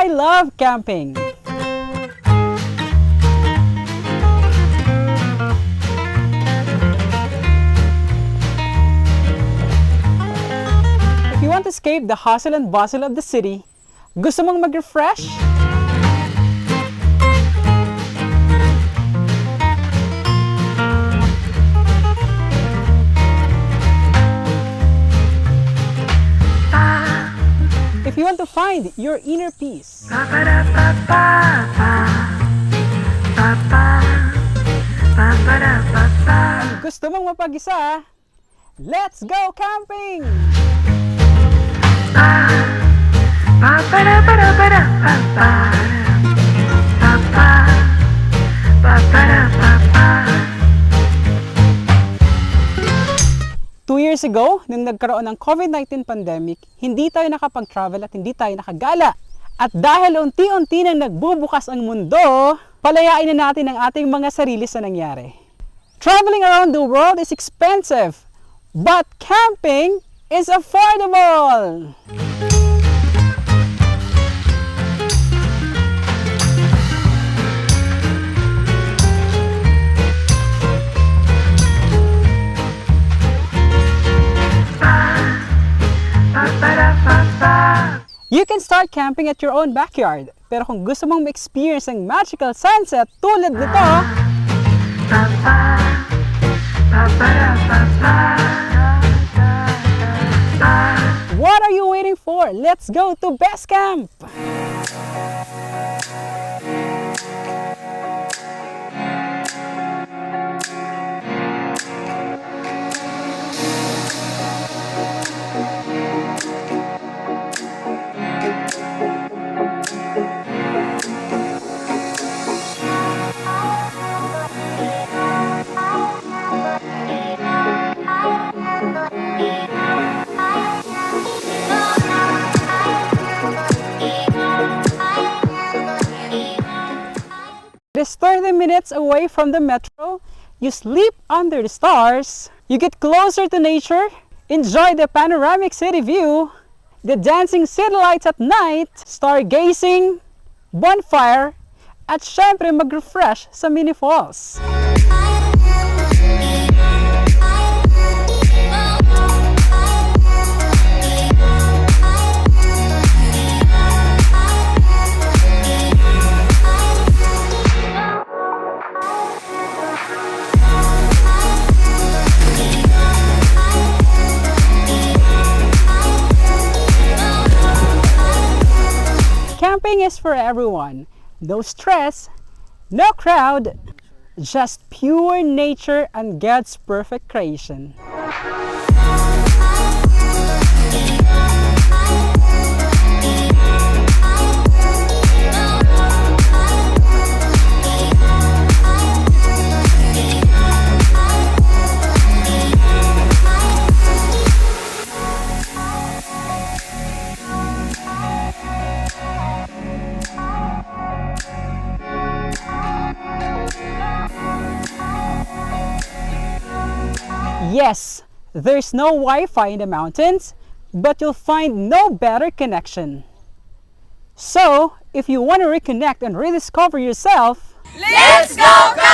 I love camping. If you want to escape the hustle and bustle of the city, gusto mong mag-refresh? If you want to find your inner peace, gusto mong mapag-isa, let's go camping! Years ago, nung nagkaroon ng COVID-19 pandemic, hindi tayo nakapag-travel at hindi tayo nakagala. At dahil unti-unti nang nagbubukas ang mundo, palayain na natin ang ating mga sarili sa nangyari. Traveling around the world is expensive, but camping is affordable! You can start camping at your own backyard, pero kung gusto mong ma-experience ang magical sunset tulad nito, what are you waiting for? Let's go to Bes Kamp! It is 30 minutes away from the metro. You sleep under the stars. You get closer to nature. Enjoy the panoramic city view. The dancing city lights at night. Stargazing. Bonfire. At syempre mag-refresh sa mini falls. Camping is for everyone. No stress, no crowd, just pure nature and God's perfect creation. Yes, there's no Wi-Fi in the mountains, but you'll find no better connection. So, if you want to reconnect and rediscover yourself, let's go!